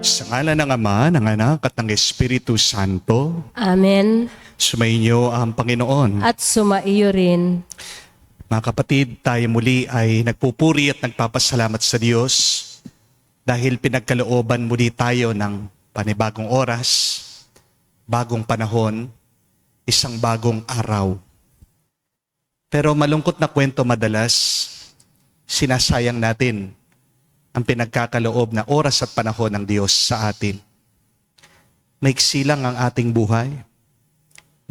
Sa ngalan ng Ama, ng Anak, at ng Espiritu Santo, Amen. sumainyo ang Panginoon. At sumaiyo rin. Mga kapatid, tayo muli ay nagpupuri at nagpapasalamat sa Diyos dahil pinagkalooban muli tayo ng panibagong oras, bagong panahon, isang bagong araw. Pero malungkot na kwento madalas, sinasayang natin ang pinagkakaloob na oras at panahon ng Diyos sa atin. Maiksi lang ang ating buhay.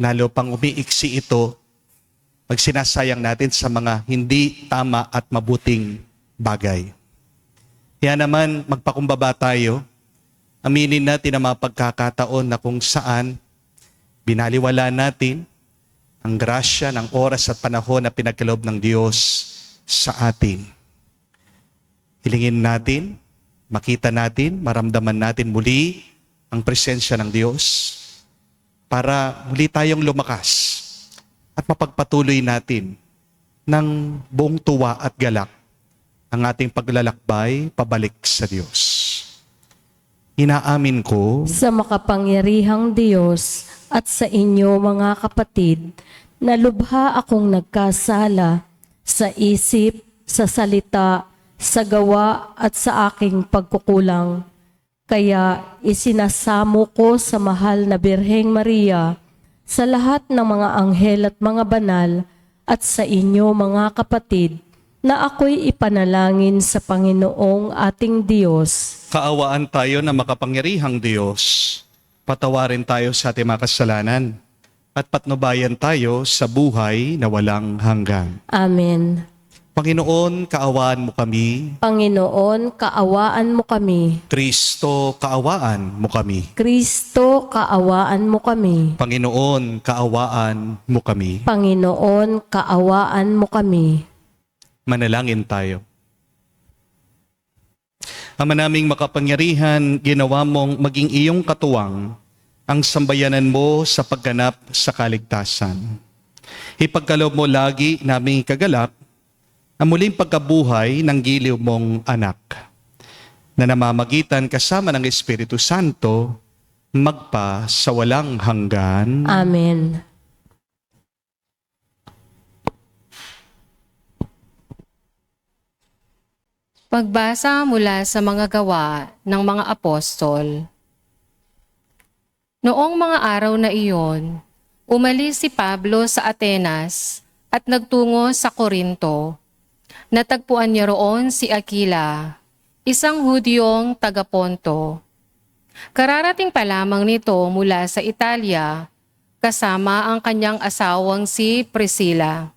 Lalo pang umiiksi ito pag sinasayang natin sa mga hindi tama at mabuting bagay. Kaya naman magpakumbaba tayo, aminin natin ang mga pagkakataon na kung saan binaliwala natin ang grasya ng oras at panahon na pinagkaloob ng Diyos sa atin. Hilingin natin, makita natin, maramdaman natin muli ang presensya ng Diyos para muli tayong lumakas at mapagpatuloy natin ng buong tuwa at galak ang ating paglalakbay pabalik sa Diyos. Inaamin ko Sa makapangyarihang Diyos at sa inyo mga kapatid, na lubha akong nagkasala sa isip, sa salita, sa gawa at sa aking pagkukulang. Kaya isinasamo ko sa mahal na Birheng Maria, sa lahat ng mga anghel at mga banal, at sa inyo mga kapatid, na ako'y ipanalangin sa Panginoong ating Diyos. kaawaan tayo na makapangyarihang Diyos. Patawarin tayo sa ating mga kasalanan at patnubayan tayo sa buhay na walang hanggan. Amen. Panginoon, kaawaan mo kami. Panginoon, kaawaan mo kami. Kristo, kaawaan mo kami. Kristo, kaawaan mo kami. Panginoon, kaawaan mo kami. Panginoon, kaawaan mo kami. Manalangin tayo. Ama naming makapangyarihan, ginawa mong maging iyong katuwang ang sambayanan mo sa pagganap sa kaligtasan. Ipagkaloob mo lagi naming kagalak ang muling pagkabuhay ng giliw mong anak na namamagitan kasama ng Espiritu Santo magpa sa walang hanggan. Amen. Pagbasa mula sa mga gawa ng mga apostol. Noong mga araw na iyon, umalis si Pablo sa Atenas at nagtungo sa Corinto. Natagpuan niya roon si Aquila, isang Hudyong taga-Ponto. Kararating pa lamang nito mula sa Italia, kasama ang kanyang asawang si Priscilla.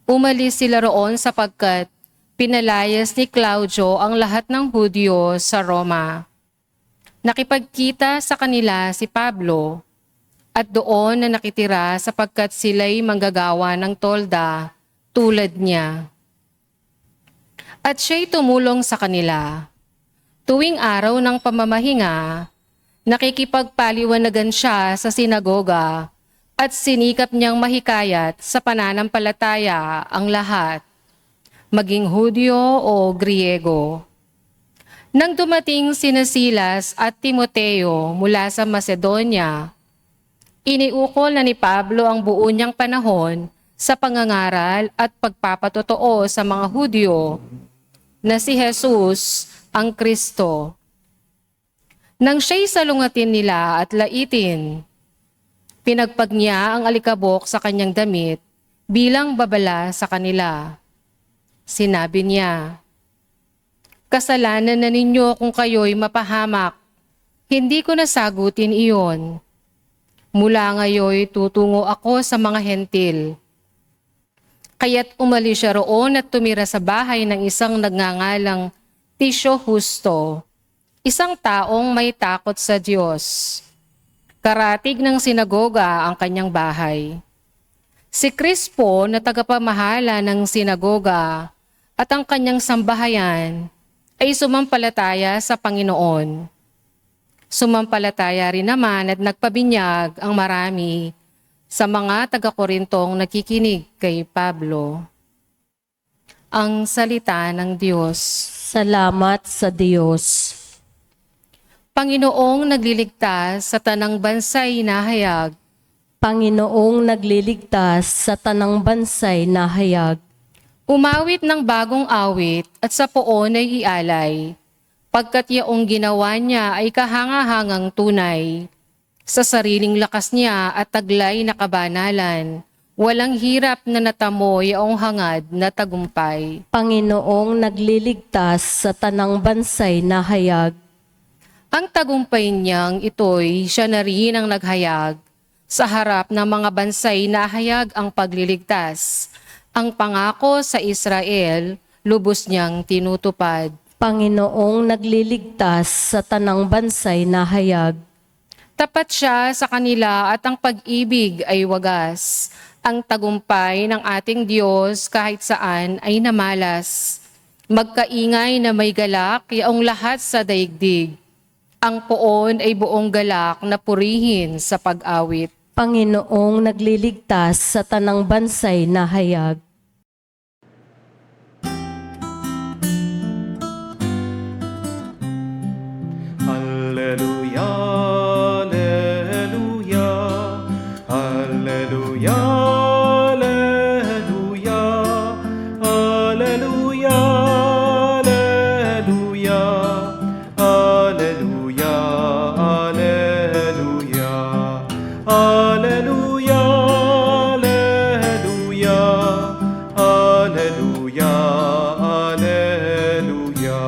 Umalis sila roon sapagkat pinalayas ni Claudio ang lahat ng Hudyo sa Roma. Nakipagkita sa kanila si Pablo at doon na nakitira sapagkat sila'y manggagawa ng tolda tulad niya. At siya'y tumulong sa kanila. Tuwing araw ng pamamahinga, nakikipagpaliwanagan siya sa sinagoga at sinikap niyang mahikayat sa pananampalataya ang lahat, maging Hudyo o Griego. Nang dumating sina Silas at Timoteo mula sa Macedonia, iniukol na ni Pablo ang buo niyang panahon sa pangangaral at pagpapatotoo sa mga Hudyo na si Jesus ang Kristo. Nang siya'y salungatin nila at laitin, pinagpag niya ang alikabok sa kanyang damit bilang babala sa kanila. Sinabi niya, "Kasalanan na ninyo kung kayo'y mapahamak. Hindi ko nasagutin iyon. Mula ngayon tutungo ako sa mga hentil." Kaya't umalis siya roon at tumira sa bahay ng isang nagngangalang Tisyo Justo, isang taong may takot sa Diyos. Karatig ng sinagoga ang kanyang bahay. Si Crispo na tagapamahala ng sinagoga at ang kanyang sambahayan ay sumampalataya sa Panginoon. Sumampalataya rin naman at nagpabinyag ang marami sa mga taga-Korintong nakikinig kay Pablo. Ang salita ng Diyos. Salamat sa Diyos. Panginoong nagliligtas sa tanang bansay na hayag, Panginoong nagliligtas sa tanang bansay na hayag. umawit ng bagong awit at sa poon ay ialay, pagkat yaong ginawa niya ay kahangahangang tunay. Sa sariling lakas niya at taglay na kabanalan, walang hirap na natamo yaong hangad na tagumpay. Panginoong nagliligtas sa tanang bansay na hayag. Ang tagumpay niyang ito'y siya na rin ang naghayag. Sa harap ng mga bansay na hayag ang pagliligtas. Ang pangako sa Israel, lubos niyang tinutupad. Panginoong nagliligtas sa tanang bansay na hayag. Tapat siya sa kanila at ang pag-ibig ay wagas. Ang tagumpay ng ating Diyos kahit saan ay namalas. Magkaingay na may galak yaong lahat sa daigdig. Ang poon ay buong galak na purihin sa pag-awit. Panginoong nagliligtas sa tanang bansay na hayag. Alleluia, alleluia, alleluia, alleluia, alleluia, alleluia, alleluia, alleluia, alleluia, alleluia, alleluia, alleluia.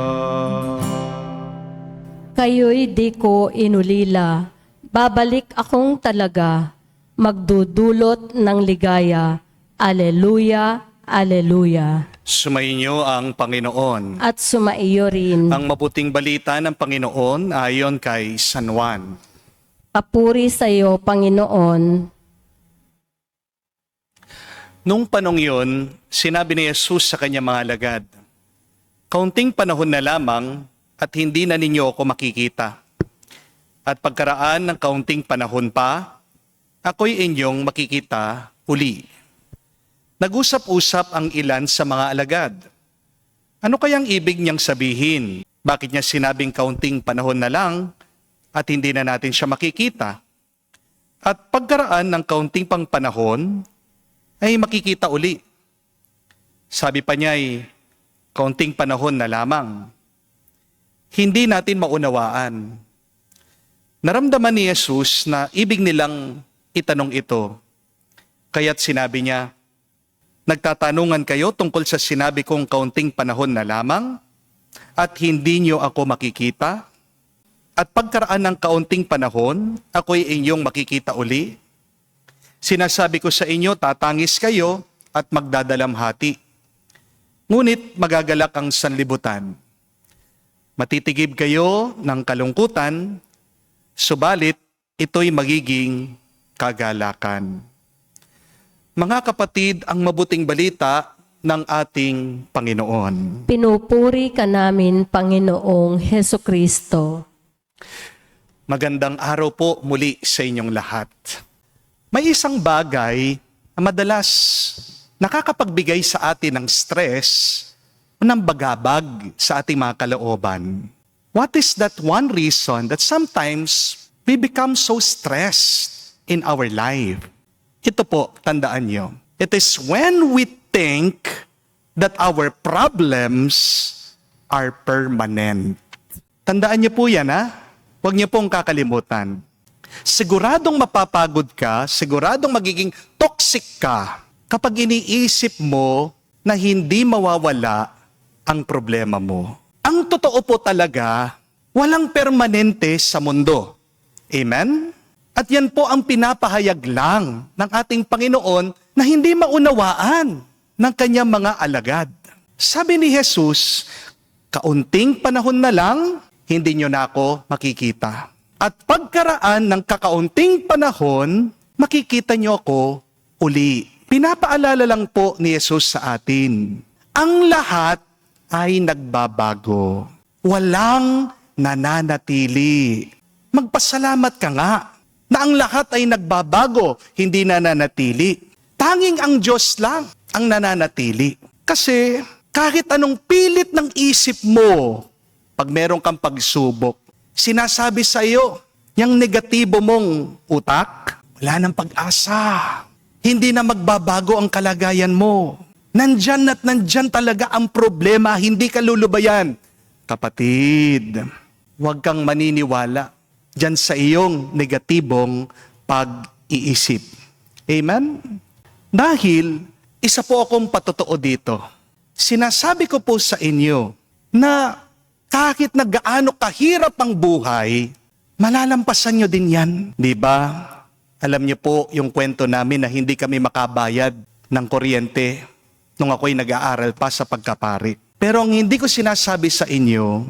Kayo'y di ko inulila, babalik akong talaga, magdudulot ng ligaya. Aleluya, aleluya. Sumainyo ang Panginoon. At sumaiyo rin. Ang mabuting balita ng Panginoon ayon kay San Juan. Papuri sa iyo, Panginoon. Nung panong yun, sinabi ni Jesus sa kanyang mga alagad, "Kaunting panahon na lamang at hindi na ninyo ako makikita. At pagkaraan ng kaunting panahon pa, ako'y inyong makikita uli." Nag-usap-usap ang ilan sa mga alagad. Ano kayang ibig niyang sabihin? Bakit niya sinabing kaunting panahon na lang at hindi na natin siya makikita? At pagkaraan ng kaunting pang panahon, ay makikita uli. Sabi pa niya ay kaunting panahon na lamang. Hindi natin maunawaan. Naramdaman ni Jesus na ibig nilang itanong ito. Kaya't sinabi niya, "Nagtatanungan kayo tungkol sa sinabi kong kaunting panahon na lamang at hindi niyo ako makikita? At pagkaraan ng kaunting panahon, ako'y inyong makikita uli? Sinasabi ko sa inyo, tatangis kayo at magdadalamhati. Ngunit magagalak ang sanlibutan. Matitigib kayo ng kalungkutan, subalit ito'y magiging kagalakan." Mga kapatid, ang mabuting balita ng ating Panginoon. Pinupuri ka namin, Panginoong Heso Kristo. Magandang araw po muli sa inyong lahat. May isang bagay na madalas nakakapagbigay sa atin ng stress o ng bagabag sa ating mga kalooban. What is that one reason that sometimes we become so stressed in our life? Ito po, tandaan nyo. It is when we think that our problems are permanent. Tandaan niyo po yan, ha? Huwag niyo pong kakalimutan. Siguradong mapapagod ka, siguradong magiging toxic ka kapag iniisip mo na hindi mawawala ang problema mo. Ang totoo po talaga, walang permanente sa mundo. Amen? At yan po ang pinapahayag lang ng ating Panginoon na hindi maunawaan ng kanyang mga alagad. Sabi ni Jesus, kaunting panahon na lang, hindi nyo na ako makikita. At pagkaraan ng kakaunting panahon, makikita nyo ako uli. Pinapaalala lang po ni Jesus sa atin, ang lahat ay nagbabago. Walang nananatili. Magpasalamat ka nga na ang lahat ay nagbabago, hindi nananatili. Tanging ang Diyos lang ang nananatili. Kasi kahit anong pilit ng isip mo, pag meron kang pagsubok, sinasabi sa iyo, yung negatibo mong utak, wala nang pag-asa. Hindi na magbabago ang kalagayan mo. Nandyan at nandyan talaga ang problema, hindi ka lulubayan. Kapatid, huwag kang maniniwala dyan sa iyong negatibong pag-iisip. Amen? Dahil, isa po akong patotoo dito. Sinasabi ko po sa inyo na kahit na gaano kahirap ang buhay, malalampasan nyo din yan. Di ba? Alam niyo po yung kwento namin na hindi kami makabayad ng kuryente nung ako'y nag-aaral pa sa pagkapari. Pero ang hindi ko sinasabi sa inyo,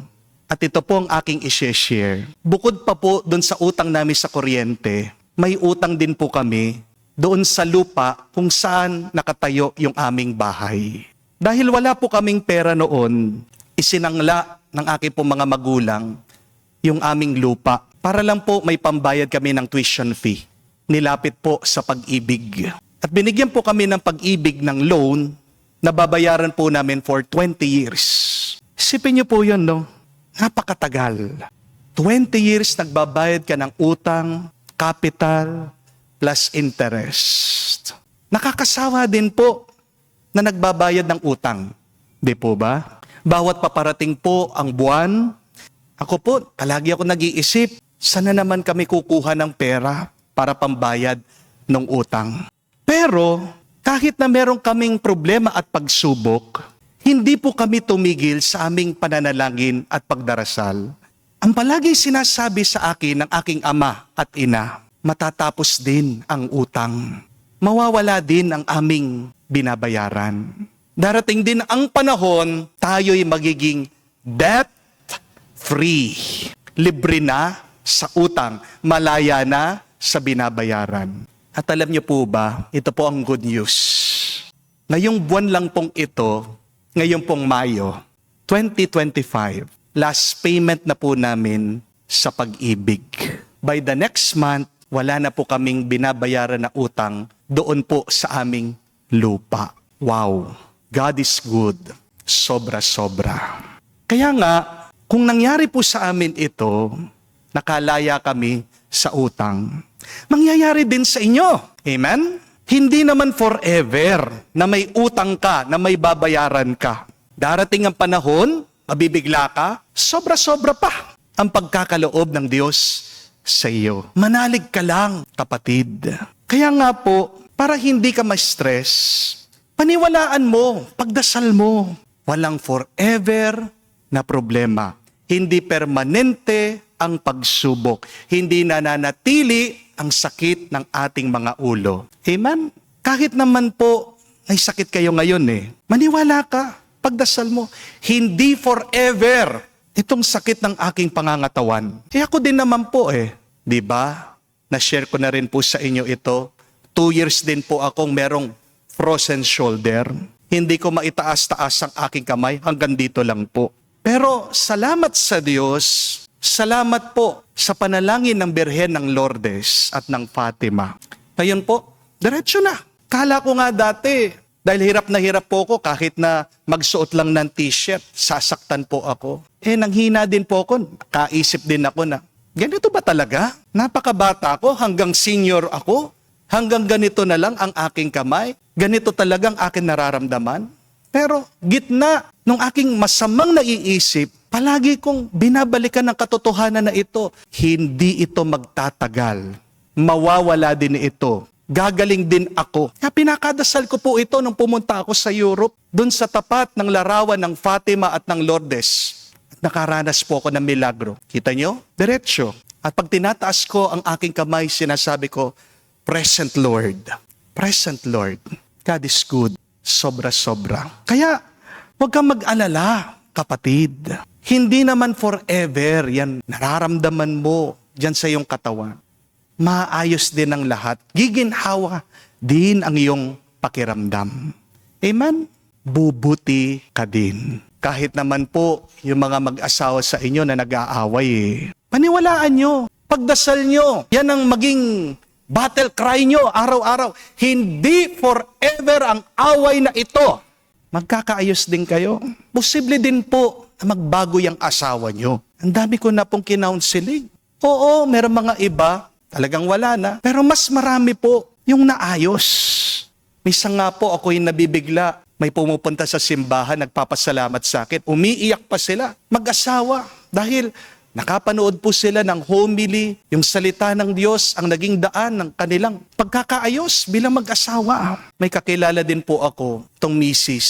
at ito po ang aking i-share, bukod pa po doon sa utang namin sa kuryente, may utang din po kami doon sa lupa kung saan nakatayo yung aming bahay. Dahil wala po kaming pera noon, isinangla ng aking po mga magulang yung aming lupa para lang po may pambayad kami ng tuition fee. Nilapit po sa Pag-ibig. At binigyan po kami ng Pag-ibig ng loan na babayaran po namin for 20 years. Isipin niyo po yun, no? Napakatagal. 20 years nagbabayad ka ng utang, capital, plus interest. Nakakasawa din po na nagbabayad ng utang. Di po ba? Bawat paparating po ang buwan, ako po, palagi ako nag-iisip, sana naman kami kukuha ng pera para pambayad ng utang. Pero, kahit na meron kaming problema at pagsubok, hindi po kami tumigil sa aming pananalangin at pagdarasal. Ang palagi sinasabi sa akin ng aking ama at ina, matatapos din ang utang. Mawawala din ang aming binabayaran. Darating din ang panahon, tayo'y magiging debt-free. Libre na sa utang, malaya na sa binabayaran. At alam niyo po ba, ito po ang good news. Ngayong buwan lang pong ito, ngayong pong Mayo, 2025, last payment na po namin sa Pag-ibig. By the next month, wala na po kaming binabayaran na utang doon po sa aming lupa. Wow! God is good. Sobra-sobra. Kaya nga, kung nangyari po sa amin ito, nakalaya kami sa utang, mangyayari din sa inyo. Amen? Hindi naman forever na may utang ka, na may babayaran ka. Darating ang panahon, mabibigla ka, sobra-sobra pa ang pagkakaloob ng Diyos sa iyo. Manalig ka lang, kapatid. Kaya nga po, para hindi ka ma-stress, paniwalaan mo, pagdasal mo. Walang forever na problema. Hindi permanente ang pagsubok. Hindi nananatili ang sakit ng ating mga ulo. Amen? Kahit naman po, may sakit kayo ngayon maniwala ka, pagdasal mo, hindi forever itong sakit ng aking pangangatawan. Ako din naman po di ba? Na-share ko na rin po sa inyo ito. 2 years din po akong merong frozen shoulder. Hindi ko maitaas-taas ang aking kamay, hanggang dito lang po. Pero salamat sa Diyos, salamat po sa panalangin ng Birhen ng Lourdes at ng Fatima. Ngayon po, diretso na. Kala ko nga dati, dahil hirap na hirap po ako, kahit na magsuot lang ng t-shirt, sasaktan po ako. Nanghina din po ako, kaisip din ako na, ganito ba talaga? Napakabata ako, hanggang senior ako, hanggang ganito na lang ang aking kamay, ganito talagang aking nararamdaman. Pero gitna ng aking masamang naiisip, palagi kong binabalikan ng katotohanan na ito. Hindi ito magtatagal. Mawawala din ito. Gagaling din ako. Kaya pinakadasal ko po ito nung pumunta ako sa Europe, dun sa tapat ng larawan ng Fatima at ng Lourdes. At nakaranas po ako ng milagro. Kita nyo? Diretso. At pag tinataas ko ang aking kamay, sinasabi ko, Present Lord. Present Lord. God is good. Sobra-sobra. Kaya, huwag kang mag-alala, kapatid. Hindi naman forever yan nararamdaman mo dyan sa iyong katawan. Maayos din ang lahat. Giginhawa din ang iyong pakiramdam. Amen? Bubuti ka din. Kahit naman po yung mga mag-asawa sa inyo na nag-aaway paniwalaan nyo. Pagdasal nyo. Yan ang maging battle cry nyo araw-araw. Hindi forever ang away na ito. Magkakaayos din kayo. Posible din po na magbago yung asawa nyo. Ang dami ko na pong kinounseling. Oo, meron mga iba, talagang wala na. Pero mas marami po yung naayos. Minsan nga po ako'y nabibigla. May pumupunta sa simbahan, nagpapasalamat sa akin. Umiiyak pa sila, mag-asawa. Dahil nakapanood po sila ng homily, yung salita ng Diyos ang naging daan ng kanilang pagkakaayos bilang mag-asawa. May kakilala din po ako, itong misis.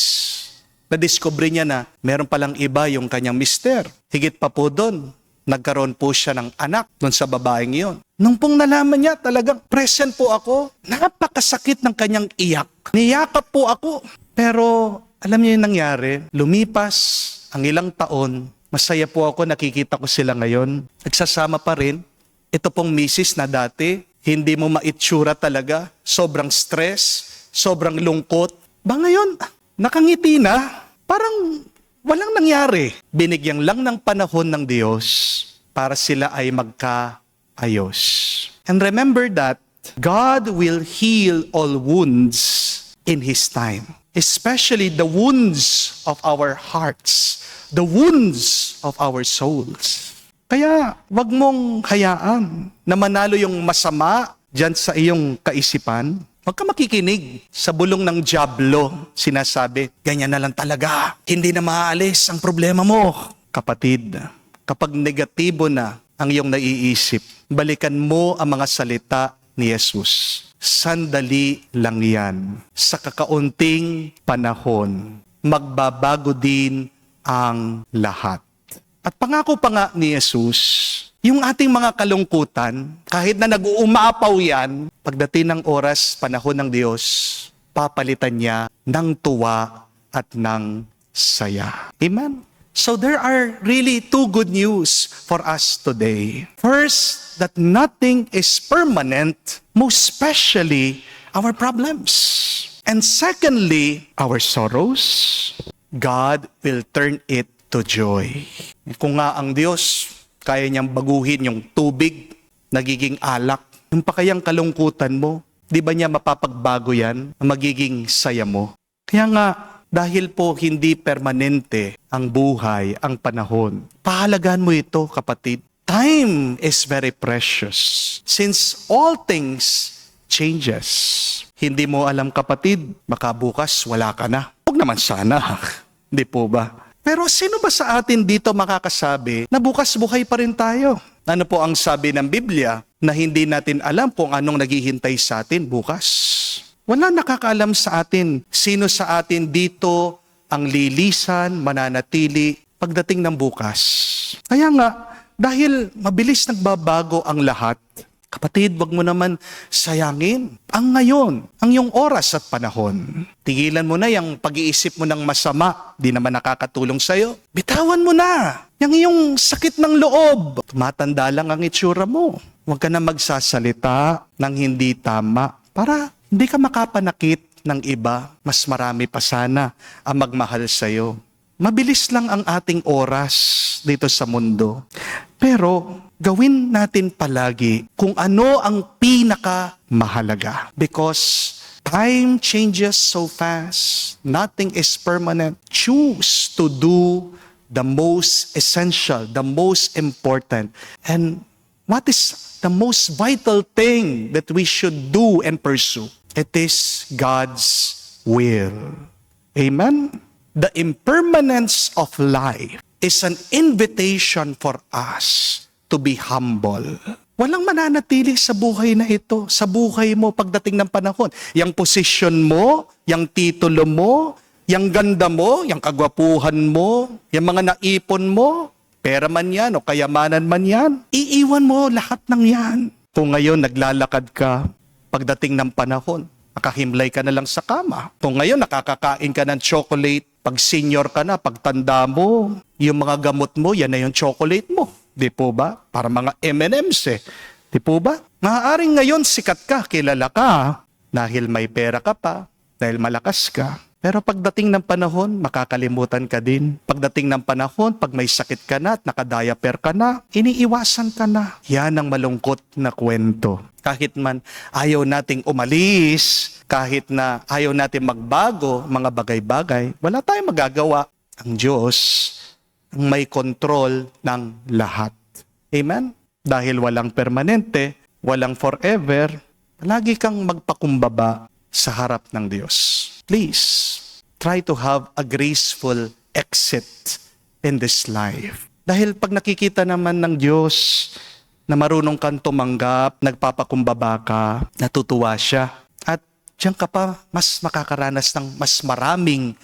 Na-discover niya na meron palang iba yung kanyang mister. Higit pa po doon, nagkaroon po siya ng anak doon sa babaeng iyon. Nung pong nalaman niya, talagang present po ako. Napakasakit ng kanyang iyak. Niyakap po ako. Pero alam niyo yung nangyari, lumipas ang ilang taon, masaya po ako, nakikita ko sila ngayon. Nagsasama pa rin. Ito pong misis na dati, hindi mo maitsura talaga. Sobrang stress, sobrang lungkot. Ba ngayon, nakangiti na. Parang walang nangyari. Binigyan lang ng panahon ng Diyos para sila ay magkaayos. And remember that God will heal all wounds in His time. Especially the wounds of our hearts, the wounds of our souls. Kaya wag mong hayaan na manalo yung masama dyan sa iyong kaisipan. Huwag ka makikinig sa bulong ng dyablo. Sinasabi, ganyan na lang talaga. Hindi na maaalis ang problema mo. Kapatid, kapag negatibo na ang iyong naiisip, balikan mo ang mga salita ni Jesus. Sandali lang yan. Sa kakaunting panahon, magbabago din ang lahat. At pangako pa nga ni Jesus, yung ating mga kalungkutan, kahit na nag-uumapaw yan, pagdating ng oras, panahon ng Diyos, papalitan niya ng tuwa at ng saya. Amen? So there are really two good news for us today. First, that nothing is permanent, most especially our problems. And secondly, our sorrows, God will turn it to joy. Kung nga ang Diyos, kaya niyang baguhin yung tubig, nagiging alak, yung pa kayang kalungkutan mo, di ba niya mapapagbago yan, magiging saya mo? Kaya nga, dahil po hindi permanente ang buhay, ang panahon, pahalagaan mo ito, kapatid. Time is very precious since all things changes. Hindi mo alam, kapatid, baka bukas wala ka na. Huwag naman sana. Di po ba? Pero sino ba sa atin dito makakasabi na bukas buhay pa rin tayo? Ano po ang sabi ng Biblia na hindi natin alam kung anong naghihintay sa atin bukas? Wala nakakaalam sa atin sino sa atin dito ang lilisan, mananatili pagdating ng bukas. Kaya nga, dahil mabilis nagbabago ang lahat, kapatid, wag mo naman sayangin ang ngayon, ang iyong oras at panahon. Tigilan mo na yung pag-iisip mo ng masama, di naman nakakatulong sa'yo. Bitawan mo na yung iyong sakit ng loob. Tumatanda lang ang itsura mo. Huwag ka na magsasalita ng hindi tama para hindi ka makapanakit ng iba. Mas marami pa sana ang magmahal sa'yo. Mabilis lang ang ating oras dito sa mundo. Pero gawin natin palagi kung ano ang pinakamahalaga. Because time changes so fast. Nothing is permanent. Choose to do the most essential, the most important. And what is the most vital thing that we should do and pursue? It is God's will. Amen? The impermanence of life is an invitation for us to be humble. Walang mananatili sa buhay na ito, sa buhay mo pagdating ng panahon. Yang posisyon mo, yang titulo mo, yang ganda mo, yang kagwapuhan mo, yung mga naipon mo, pera man yan o kayamanan man yan, iiwan mo lahat ng yan. Kung ngayon naglalakad ka, pagdating ng panahon, nakahimlay ka na lang sa kama. Kung ngayon nakakakain ka ng chocolate, pag senior ka na, pag tanda mo, yung mga gamot mo, yan na yung chocolate mo. Di po ba? Para mga M&M's eh. Di po ba? Maaaring ngayon sikat ka, kilala ka, dahil may pera ka pa, dahil malakas ka. Pero pagdating ng panahon, makakalimutan ka din. Pagdating ng panahon, pag may sakit ka na at nakadiaper ka na, iniiwasan ka na. Yan ang malungkot na kwento. Kahit man ayaw nating umalis, kahit na ayaw natin magbago mga bagay-bagay, wala tayong magagawa. Ang Diyos ang may kontrol ng lahat. Amen? Dahil walang permanente, walang forever, palagi kang magpakumbaba sa harap ng Diyos. Please, try to have a graceful exit in this life. Dahil pag nakikita naman ng Diyos na marunong kang tumanggap, nagpapakumbaba ka, natutuwa siya. At diyan ka pa mas makakaranas ng mas maraming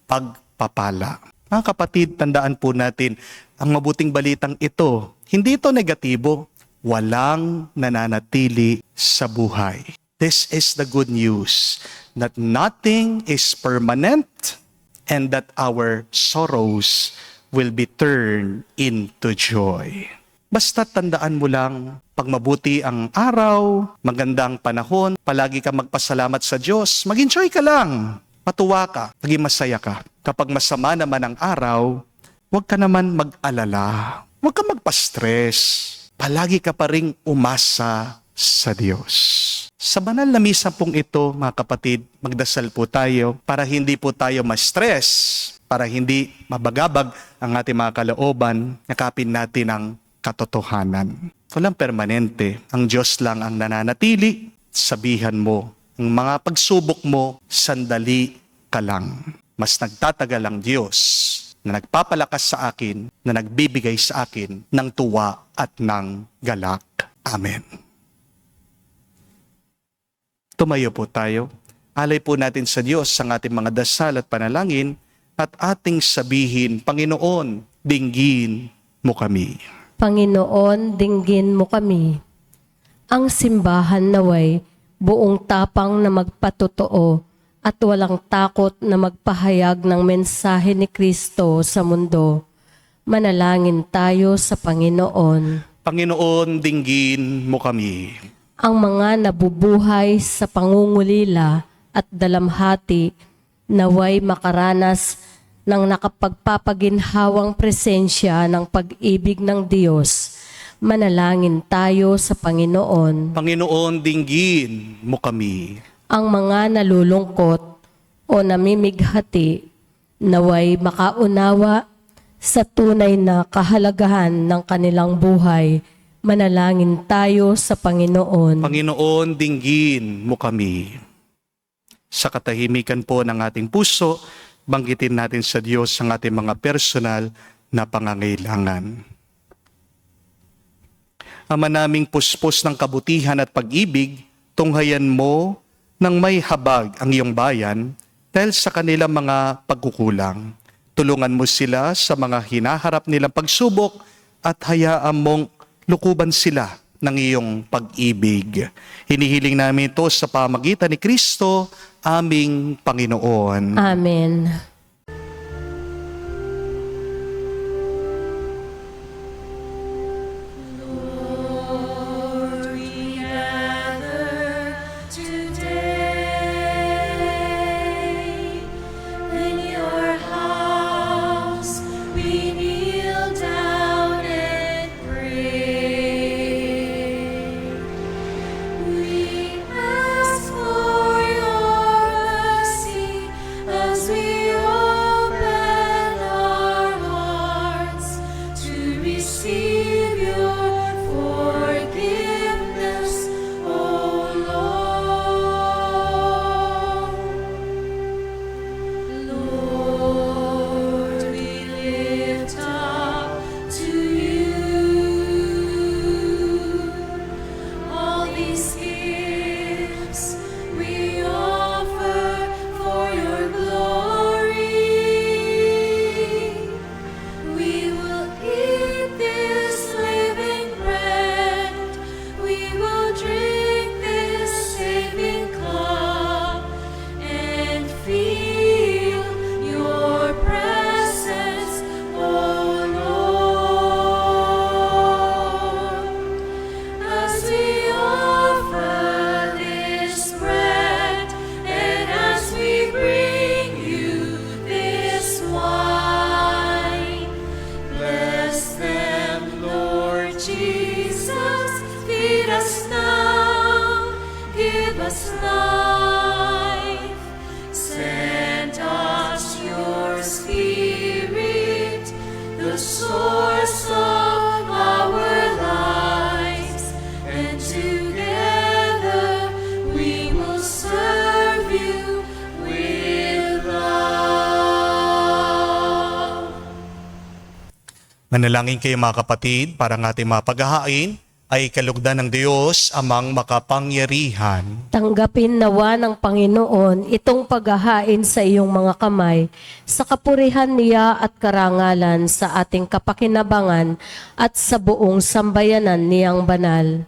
pagpapala. Mga kapatid, tandaan po natin, ang mabuting balitang ito, hindi ito negatibo. Walang nananatili sa buhay. This is the good news that nothing is permanent and that our sorrows will be turned into joy. Basta tandaan mo lang, pag mabuti ang araw, magandang panahon, palagi ka magpasalamat sa Diyos, mag-enjoy ka lang, matuwa ka, maging masaya ka. Kapag masama naman ang araw, huwag ka naman mag-alala, huwag ka magpa-stress. Palagi ka pa ring umasa sa Diyos. Sa banal na misa pong ito, mga kapatid, magdasal po tayo para hindi po tayo ma-stress, para hindi mabagabag ang ating mga kalooban, yakapin natin ang katotohanan. Walang permanente. Ang Diyos lang ang nananatili. Sabihan mo, ang mga pagsubok mo, sandali ka lang. Mas nagtatagal ang Diyos na nagpapalakas sa akin, na nagbibigay sa akin ng tuwa at ng galak. Amen. Tumayo po tayo. Alay po natin sa Diyos ang ating mga dasal at panalangin at ating sabihin, Panginoon, dinggin mo kami. Panginoon, dinggin mo kami. Ang simbahan naway buong tapang na magpatotoo at walang takot na magpahayag ng mensahe ni Kristo sa mundo. Manalangin tayo sa Panginoon. Panginoon, dinggin mo kami. Ang mga nabubuhay sa pangungulila at dalamhati naway makaranas ng nakapagpapaginhawang presensya ng pag-ibig ng Diyos. Manalangin tayo sa Panginoon. Panginoon, dinggin mo kami. Ang mga nalulungkot o namimighati naway makaunawa sa tunay na kahalagahan ng kanilang buhay. Manalangin tayo sa Panginoon. Panginoon, dinggin mo kami. Sa katahimikan po ng ating puso, banggitin natin sa Diyos ang ating mga personal na pangangailangan. Ama naming puspos ng kabutihan at pag-ibig, tunghayan mo nang may habag ang iyong bayan dahil sa kanilang mga pagkukulang. Tulungan mo sila sa mga hinaharap nilang pagsubok at hayaan mong lukuban sila ng iyong pag-ibig. Hinihiling namin ito sa pamagitan ni Kristo, aming Panginoon. Amen. Manalangin kayo mga kapatid para ng ating mapaghahain ay kalugdan ng Diyos amang makapangyarihan. Tanggapin nawa ng Panginoon itong paghahain sa iyong mga kamay, sa kapurihan niya at karangalan sa ating kapakinabangan at sa buong sambayanan niyang banal.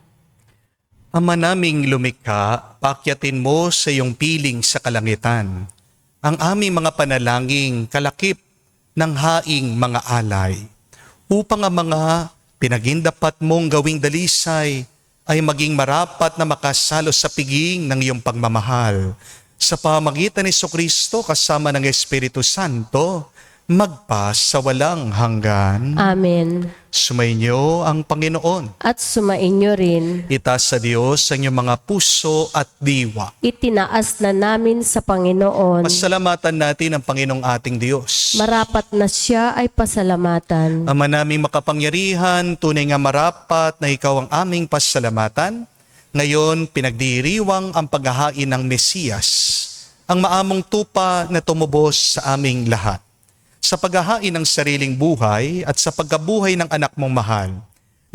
Ama naming lumikha, pakyatin mo sa iyong piling sa kalangitan ang aming mga panalangin kalakip ng haing mga alay, upang ang mga pinagindapat mong gawing dalisay ay maging marapat na makasalo sa piging ng iyong pagmamahal. Sa pamagitan ni Jesucristo kasama ng Espiritu Santo, magpa sa walang hanggan. Amen. Sumainyo ang Panginoon. At sumainyo rin, Itaas sa Diyos ang inyong mga puso at diwa. itinaas na namin sa Panginoon. Pasalamatan natin ang Panginoong ating Diyos. Marapat na siya ay pasalamatan. Ama naming makapangyarihan, tunay nga marapat na ikaw ang aming pasalamatan. Ngayon, pinagdiriwang ang paghahain ng Mesiyas, ang maamong tupa na tumubos sa aming lahat. Sa paghahain ng sariling buhay at sa pagkabuhay ng anak mong mahal,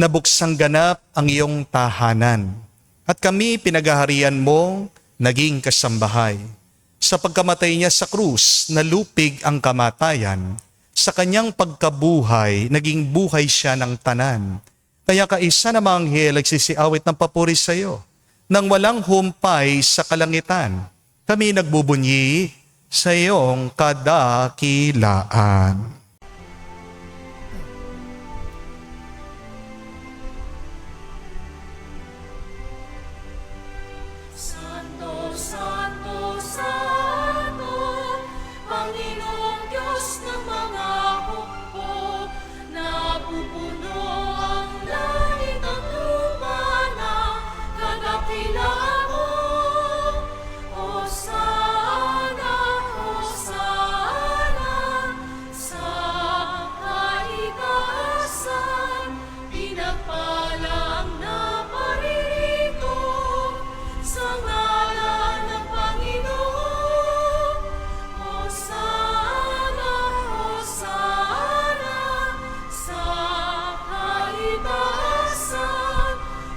nabuksang ganap ang iyong tahanan. At kami pinaghaharian mo, naging kasambahay. Sa pagkamatay niya sa krus, nalupig ang kamatayan. Sa kanyang pagkabuhay, naging buhay siya ng tanan. Kaya kaisa na mga anghel nagsisiawit ng papuri sa iyo. Nang walang humpay sa kalangitan, kami nagbubunyi sa iyong kadakilaan. Santo, Santo, Santo, Panginoong Diyos ng mga hukbo, napupuno ang langit at lupa ng kadakilaan mo. Hosana, Hosana, sa kaitaasan, pinagpala ang naparito sa ngalan ng Panginoon. Hosana, Hosana, sa kaitaasan.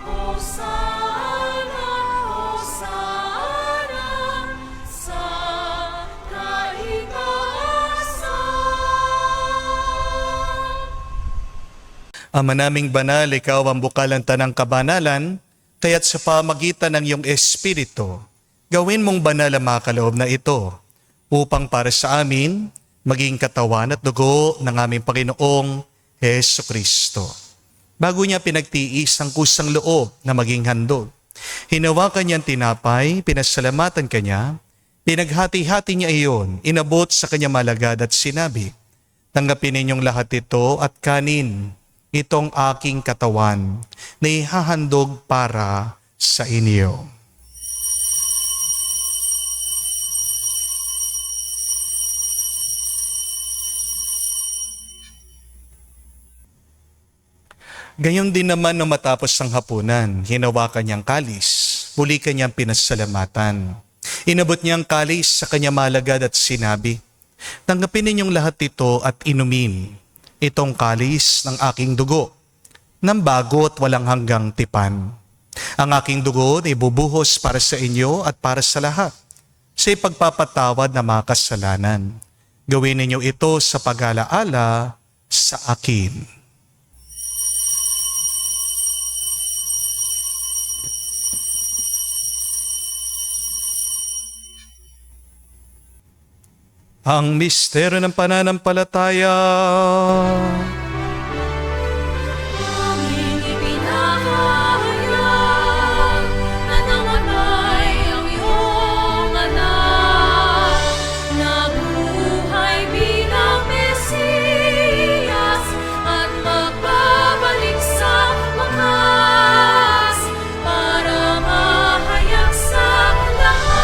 Hosana, Hosana, sa kaitaasan. Ama naming banal, ikaw ang bukalan tanang kabanalan, kaya't sa pamagitan ng iyong Espiritu, gawin mong banal ang mga kaloob na ito, upang para sa amin, maging katawan at dugo ng aming Panginoong Jesucristo. Bago niya pinagtiis ang kusang loob na maging handog, hinawakan niya ang tinapay, pinasalamatan kanya, pinaghati-hati niya iyon, inabot sa kanya malagad at sinabi, tanggapin ninyong lahat ito at kanin, itong aking katawan na ihahandog para sa inyo. Gayon din naman nung matapos ang hapunan, hinawakan niyang kalis, muli kanyang pinasalamatan. Inabot niyang kalis sa kanya malagad at sinabi, tanggapin ninyong lahat ito at inumin. Itong kalis ng aking dugo, ng bago at walang hanggang tipan. Ang aking dugo ay bubuhos para sa inyo at para sa lahat, sa ipagpapatawad ng mga kasalanan. Gawin ninyo ito sa pag-alaala sa akin. Ang misteryo ng pananampalataya. Aming ipinahayag na namatay ang iyong anak, nabuhay bilang Mesiyas at magbabalik sa wakas para mahayag sa lahat.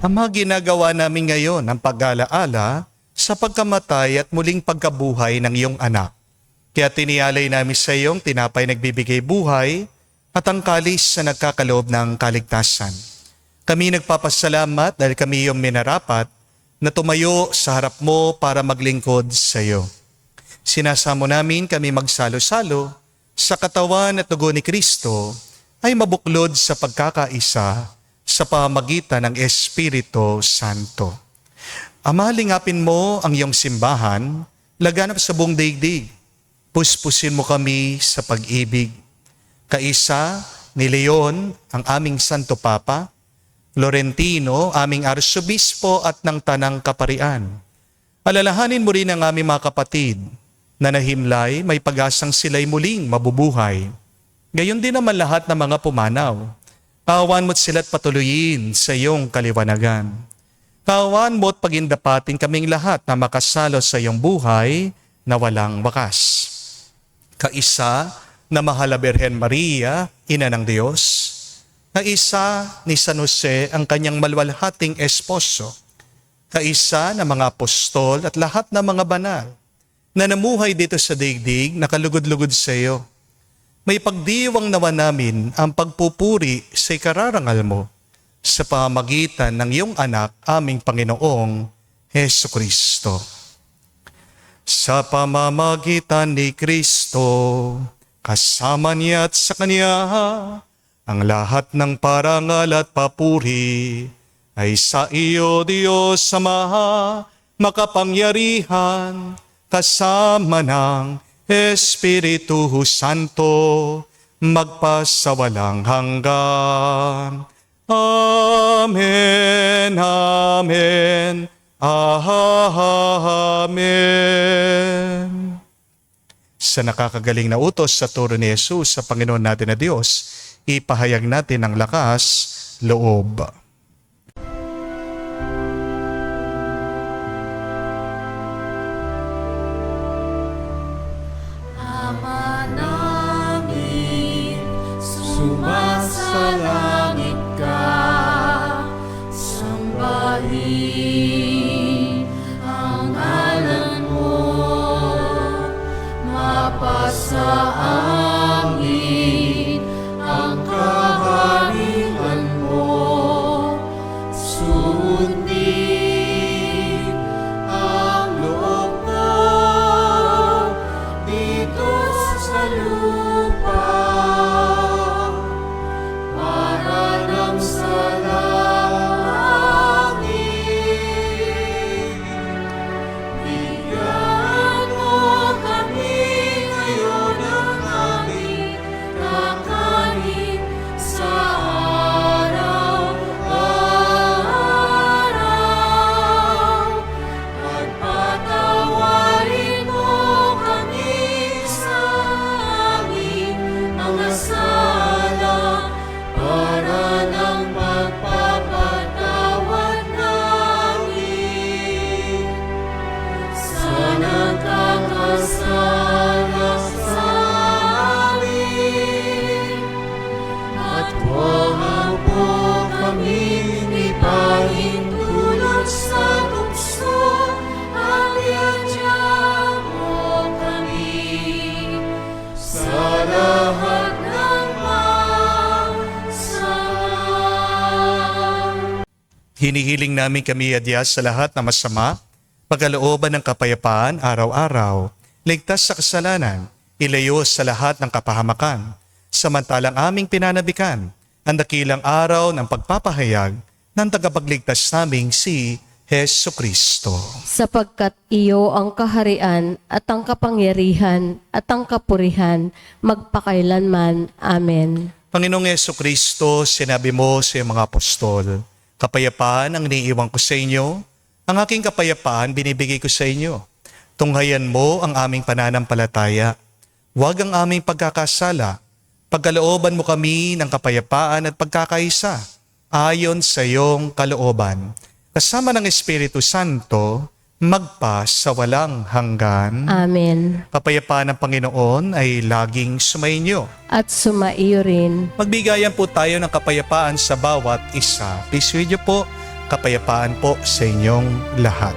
Ama, ginagawa namin ngayon ang pag-alaala sa pagkamatay at muling pagkabuhay ng iyong anak. Kaya tinialay namin sa iyong tinapay nagbibigay buhay at ang kalis na nagkakaloob ng kaligtasan. Kami nagpapasalamat dahil kami iyong minarapat na tumayo sa harap mo para maglingkod sa iyo. Sinasamo namin kami magsalo-salo sa katawan at dugo ni Kristo ay mabuklod sa pagkakaisa sa pamamagitan ng Espiritu Santo. Ama, lingapin mo ang iyong simbahan, laganap sa buong daigdig. Puspusin mo kami sa pag-ibig. Kaisa ni Leon, ang aming Santo Papa, Florentino, aming Arsobispo at ng Tanang Kaparian. Alalahanin mo rin ang aming mga kapatid na nahimlay, may pag-asang sila'y muling mabubuhay. Gayon din naman lahat ng mga pumanaw. Kawan mo't sila't patuloyin sa iyong kaliwanagan. Kawan mo't pagindapatin kaming lahat na makasalo sa iyong buhay na walang wakas. Kaisa na mahal na Birhen Maria, Ina ng Diyos. Kaisa ni San Jose, ang kanyang malwalhating esposo. Kaisa na mga apostol at lahat ng mga banal na namuhay dito sa daigdig na kalugod-lugod sa iyo. May pagdiwang nawa namin ang pagpupuri sa ikararangal mo sa pamamagitan ng iyong anak, aming Panginoong Heso Kristo. Sa pamamagitan ni Kristo, kasama niya at sa Kanya, ang lahat ng parangal at papuri ay sa iyo, Diyos Ama, makapangyarihan, kasama ng Espiritu Santo, magpasawalang hanggan. Amen, amen, amen. Sa nakakagaling na utos sa turo ni Jesus sa Panginoon natin na Diyos, ipahayag natin ang lakas, loob. Ama namin, sumasalangit ka, sambahin ang ngalan mo, mapasa amin ang kaharian mo, sundin ang loob mo dito sa lupa, para nang sa langit. Bigyan mo kami ngayon ng aming kakanin sa araw-araw, at patawarin mo kami sa aming mga sala, para ng pagpapatawad namin sa nagkakasala sa amin. At huwag mo kaming ipahintulot sa tukso, at iadya mo kami sa lahat ng masama. Hinihiling namin kami adya sa lahat na masama, pagkalooban ng kapayapaan araw-araw, ligtas sa kasalanan, ilayo sa lahat ng kapahamakan, samantalang aming pinanabikan ang dakilang araw ng pagpapahayag ng tagapagligtas naming si Heso Kristo. Sapagkat iyo ang kaharian at ang kapangyarihan at ang kapurihan magpakailanman. Amen. Panginoong Heso Kristo, sinabi mo sa iyong mga apostol, kapayapaan ang iniiwan ko sa inyo, ang aking kapayapaan binibigay ko sa inyo. Tunghayan mo ang aming pananampalataya. Huwag ang aming pagkakasala. Pagkalooban mo kami ng kapayapaan at pagkakaisa, ayon sa iyong kalooban. Kasama ng Espiritu Santo, magpa sa walang hanggan. Amen. Kapayapaan ng Panginoon ay laging sumainyo. At sumaiyo rin. Magbigayan po tayo ng kapayapaan sa bawat isa. Please video po, kapayapaan po sa inyong lahat.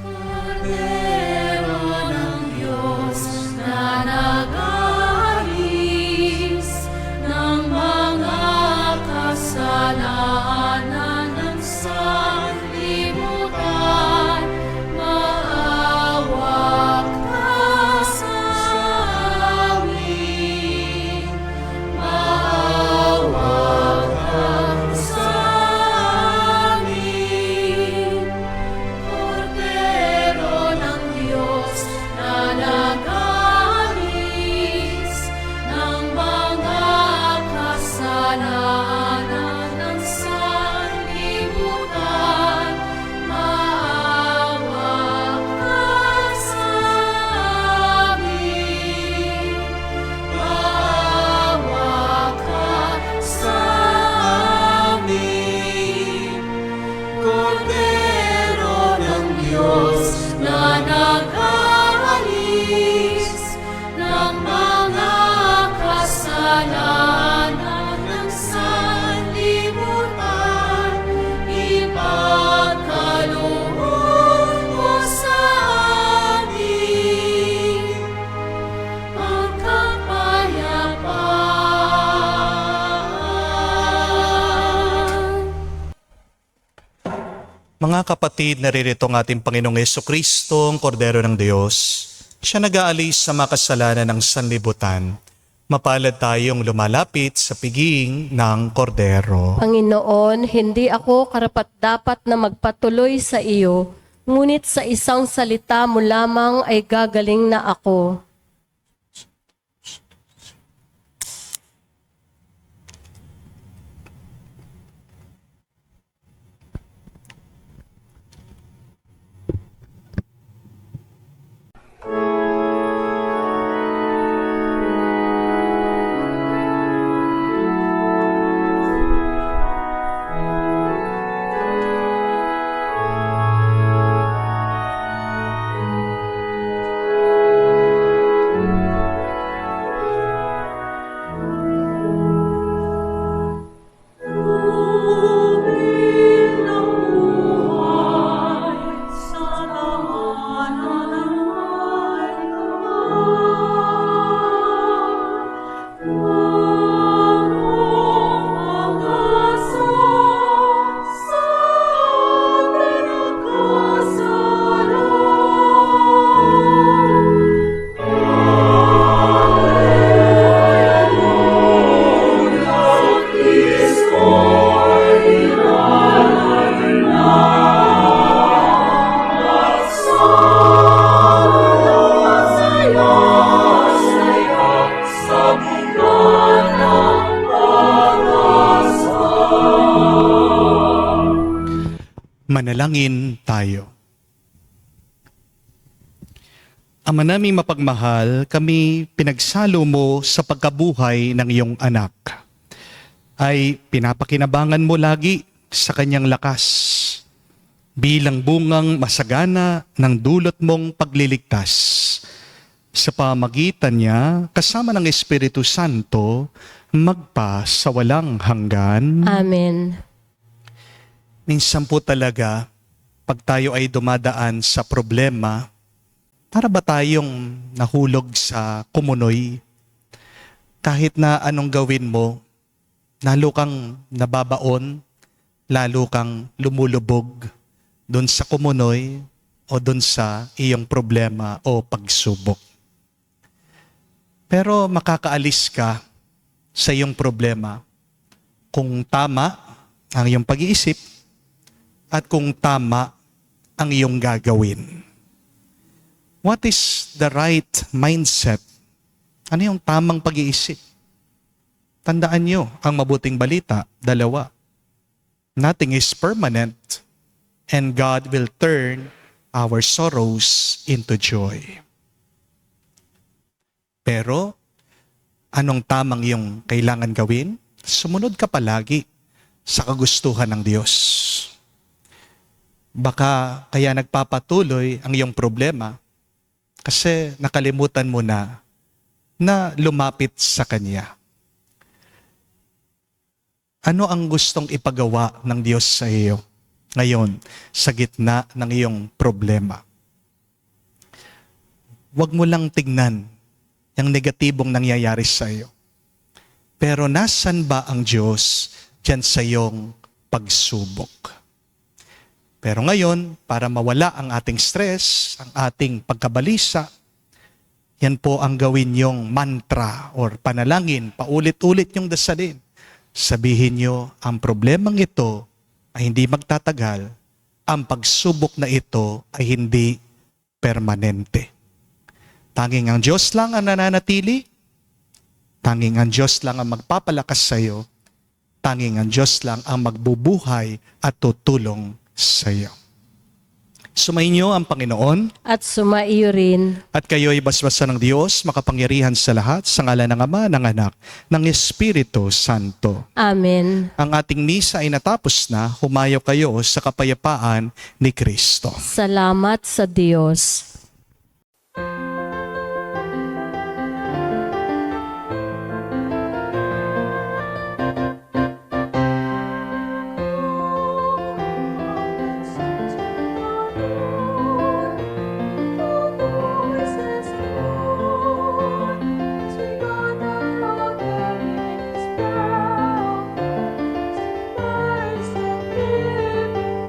Kordero ng Diyos na nag-aalis ng mga kasalanan ng sanlibutan, na nag-aalis ng mga kasalanan ng sanlibutan. Ipagkaloob mo sa amin ang kapayapaan. Mga kapatid, naririto ang ating Panginoong Jesucristo, ang Kordero ng Diyos. Siya nag-aalis sa mga kasalanan ng sanlibutan. Mapalad tayong lumalapit sa piging ng Kordero. Panginoon, hindi ako karapat-dapat na magpatuloy sa iyo, ngunit sa isang salita mo lamang ay gagaling na ako. Manalangin tayo. Ama naming mapagmahal, kami pinagsalo mo sa pagkabuhay ng iyong anak. Ay pinapakinabangan mo lagi sa kanyang lakas bilang bungang masagana ng dulot mong pagliligtas. Sa pamagitan niya, kasama ng Espiritu Santo, magpa sa walang hanggan. Amen. Minsan po talaga, pag tayo ay dumadaan sa problema, para ba tayong nahulog sa kumunoy? Kahit na anong gawin mo, lalo kang nababaon, lalo kang lumulubog doon sa kumunoy o doon sa iyong problema o pagsubok. Pero makakaalis ka sa iyong problema kung tama ang iyong pag-iisip at kung tama ang iyong gagawin. What is the right mindset? Ano yung tamang pag-iisip? Tandaan nyo ang mabuting balita, 2. Nothing is permanent, and God will turn our sorrows into joy. Pero, anong tamang yung kailangan gawin? Sumunod ka palagi sa kagustuhan ng Diyos. Baka kaya nagpapatuloy ang iyong problema kasi nakalimutan mo na lumapit sa Kanya. Ano ang gustong ipagawa ng Diyos sa iyo ngayon sa gitna ng iyong problema? Huwag mo lang tignan yung negatibong nangyayari sa iyo. Pero nasan ba ang Diyos dyan sa iyong pagsubok? Pero ngayon, para mawala ang ating stress, ang ating pagkabalisa, yan po ang gawin yung mantra or panalangin, paulit-ulit yung dasalin. Sabihin nyo, ang problemang ito ay hindi magtatagal, ang pagsubok na ito ay hindi permanente. Tanging ang Diyos lang ang nananatili, tanging ang Diyos lang ang magpapalakas sa iyo, tanging ang Diyos lang ang magbubuhay at tutulong sa iyo. Sumainyo ang Panginoon at sumaiyo rin. at kayo'y basbasan ng Diyos, makapangyarihan sa lahat, sa ngalan ng Ama, ng Anak, ng Espiritu Santo. Amen. Ang ating misa ay natapos na, humayo kayo sa kapayapaan ni Kristo. Salamat sa Diyos.